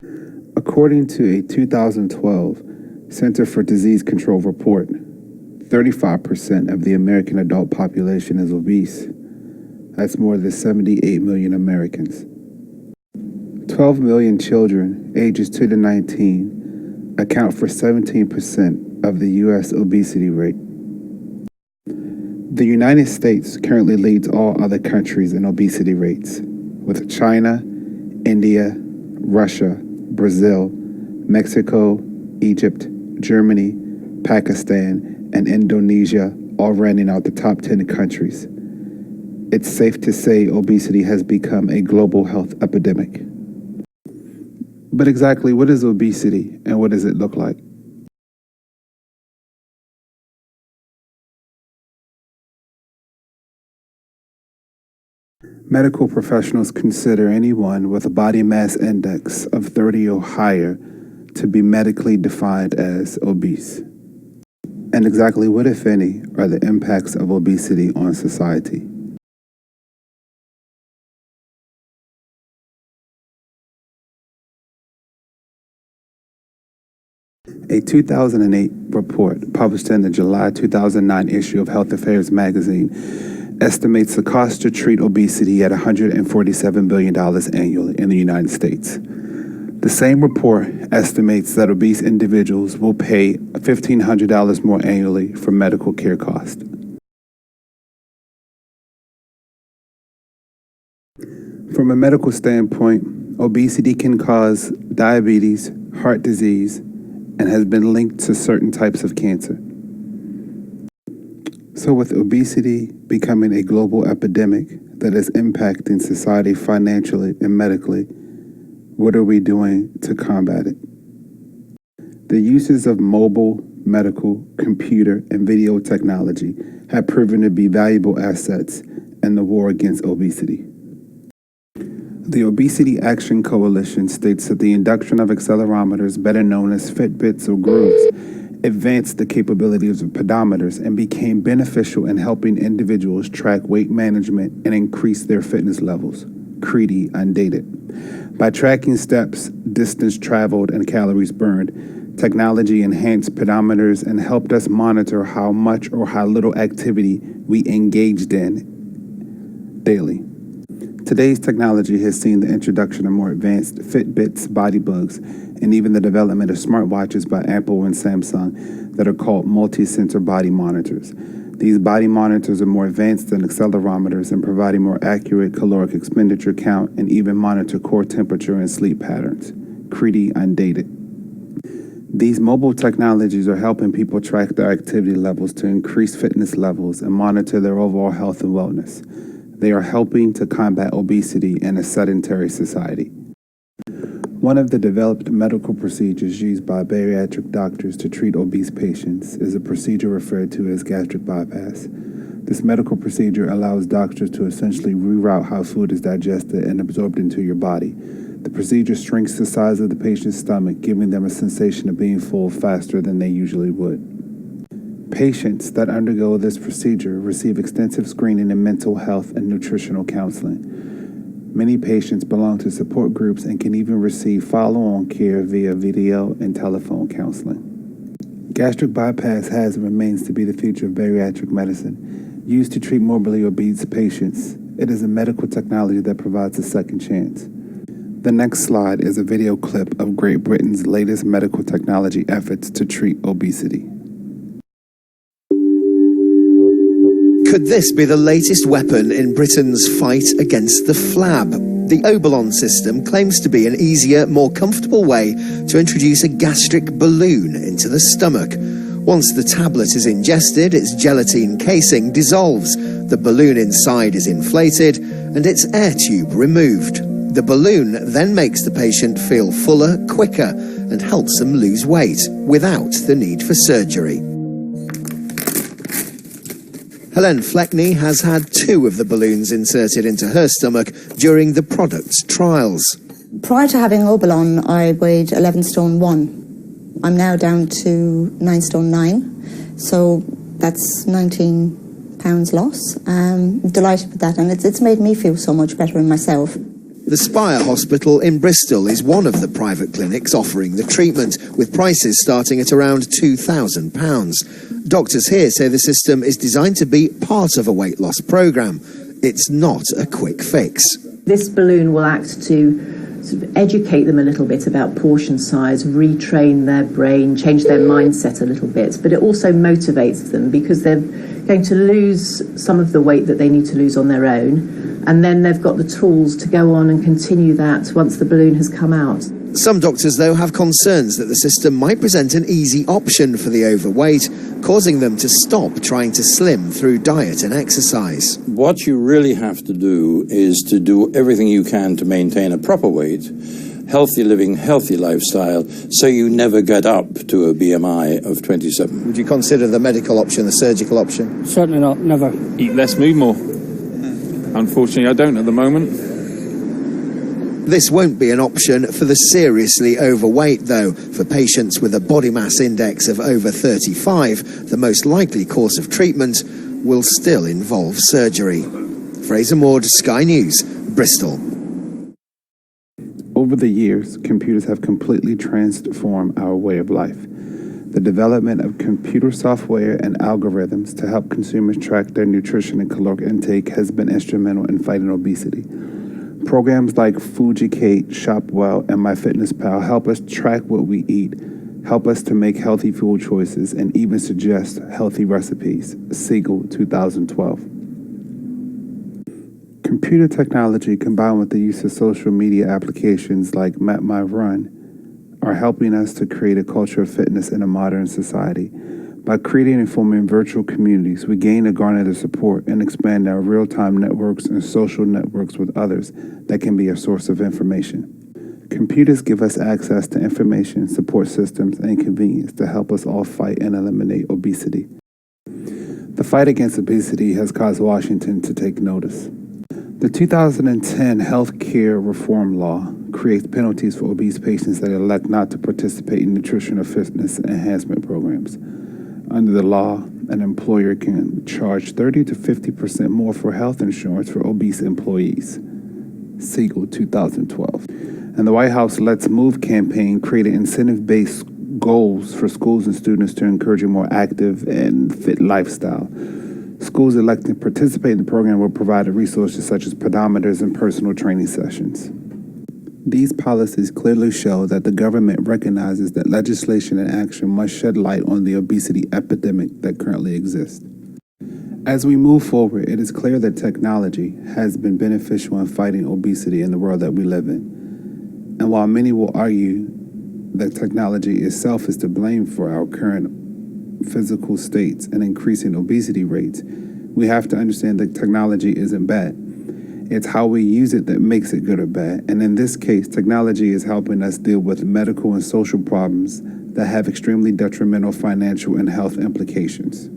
According to a 2012 Center for Disease Control report, 35% of the American adult population is obese. That's more than 78 million Americans. 12 million children ages 2 to 19 account for 17% of the U.S. obesity rate. The United States currently leads all other countries in obesity rates, with China, India, Russia, Brazil, Mexico, Egypt, Germany, Pakistan, and Indonesia all rounding out the top 10 countries. It's safe to say obesity has become a global health epidemic. But exactly what is obesity and what does it look like? Medical professionals consider anyone with a body mass index of 30 or higher to be medically defined as obese. And exactly what, if any, are the impacts of obesity on society? A 2008 report published in the July 2009 issue of Health Affairs magazine estimates the cost to treat obesity at $147 billion annually in the United States. The same report estimates that obese individuals will pay $1,500 more annually for medical care costs. From a medical standpoint, obesity can cause diabetes, heart disease, and has been linked to certain types of cancer. So with obesity becoming a global epidemic that is impacting society financially and medically, what are we doing to combat it? The uses of mobile, medical, computer, and video technology have proven to be valuable assets in the war against obesity. The Obesity Action Coalition states that the induction of accelerometers, better known as Fitbits or Grooves, advanced the capabilities of pedometers and became beneficial in helping individuals track weight management and increase their fitness levels. Creedy, undated. By tracking steps, distance traveled, and calories burned, technology enhanced pedometers and helped us monitor how much or how little activity we engaged in daily. Today's technology has seen the introduction of more advanced Fitbits, body bugs, and even the development of smartwatches by Apple and Samsung that are called multi-sensor body monitors. These body monitors are more advanced than accelerometers in providing more accurate caloric expenditure count and even monitor core temperature and sleep patterns. Creedy, undated. These mobile technologies are helping people track their activity levels to increase fitness levels and monitor their overall health and wellness. They are helping to combat obesity in a sedentary society. One of the developed medical procedures used by bariatric doctors to treat obese patients is a procedure referred to as gastric bypass. This medical procedure allows doctors to essentially reroute how food is digested and absorbed into your body. The procedure shrinks the size of the patient's stomach, giving them a sensation of being full faster than they usually would. Patients that undergo this procedure receive extensive screening in mental health and nutritional counseling. Many patients belong to support groups and can even receive follow-on care via video and telephone counseling. Gastric bypass has and remains to be the future of bariatric medicine. Used to treat morbidly obese patients, it is a medical technology that provides a second chance. The next slide is a video clip of Great Britain's latest medical technology efforts to treat obesity. Could this be the latest weapon in Britain's fight against the flab? The Obalon system claims to be an easier, more comfortable way to introduce a gastric balloon into the stomach. Once the tablet is ingested, its gelatine casing dissolves, the balloon inside is inflated, and its air tube removed. The balloon then makes the patient feel fuller, quicker, and helps them lose weight without the need for surgery. Helen Fleckney has had 2 of the balloons inserted into her stomach during the product's trials. Prior to having Obalon, I weighed 11 stone 1. I'm now down to 9 stone 9, so that's 19 pounds loss. I'm delighted with that, and it's made me feel so much better in myself. The Spire Hospital in Bristol is one of the private clinics offering the treatment, with prices starting at around £2,000. Doctors here say the system is designed to be part of a weight loss programme. It's not a quick fix. This balloon will act to sort of educate them a little bit about portion size, retrain their brain, change their mindset a little bit, but it also motivates them because they're going to lose some of the weight that they need to lose on their own, and then they've got the tools to go on and continue that once the balloon has come out. Some doctors, though, have concerns that the system might present an easy option for the overweight, causing them to stop trying to slim through diet and exercise. What you really have to do is to do everything you can to maintain a proper weight, healthy living, healthy lifestyle, so you never get up to a BMI of 27. Would you consider the medical option, the surgical option? Certainly not, never. Eat less, move more. Unfortunately, I don't at the moment. This won't be an option for the seriously overweight, though. For patients with a body mass index of over 35, the most likely course of treatment will still involve surgery. Fraser Maud, Sky News, Bristol. Over the years, computers have completely transformed our way of life. The development of computer software and algorithms to help consumers track their nutrition and caloric intake has been instrumental in fighting obesity. Programs like FujiCate, ShopWell, and MyFitnessPal help us track what we eat, help us to make healthy food choices, and even suggest healthy recipes. Siegel, 2012. Computer technology combined with the use of social media applications like MapMyRun are helping us to create a culture of fitness in a modern society. By creating and forming virtual communities, we gain and garner the support and expand our real-time networks and social networks with others that can be a source of information. Computers give us access to information, support systems, and convenience to help us all fight and eliminate obesity. The fight against obesity has caused Washington to take notice. The 2010 Health Care Reform Law creates penalties for obese patients that elect not to participate in nutrition or fitness enhancement programs. Under the law, an employer can charge 30 to 50% more for health insurance for obese employees. Siegel, 2012. And the White House Let's Move campaign created incentive-based goals for schools and students to encourage a more active and fit lifestyle. Schools electing to participate in the program will provide resources such as pedometers and personal training sessions. These policies clearly show that the government recognizes that legislation and action must shed light on the obesity epidemic that currently exists. As we move forward, it is clear that technology has been beneficial in fighting obesity in the world that we live in. And while many will argue that technology itself is to blame for our current physical states and increasing obesity rates, we have to understand that technology isn't bad. It's how we use it that makes it good or bad. And in this case, technology is helping us deal with medical and social problems that have extremely detrimental financial and health implications.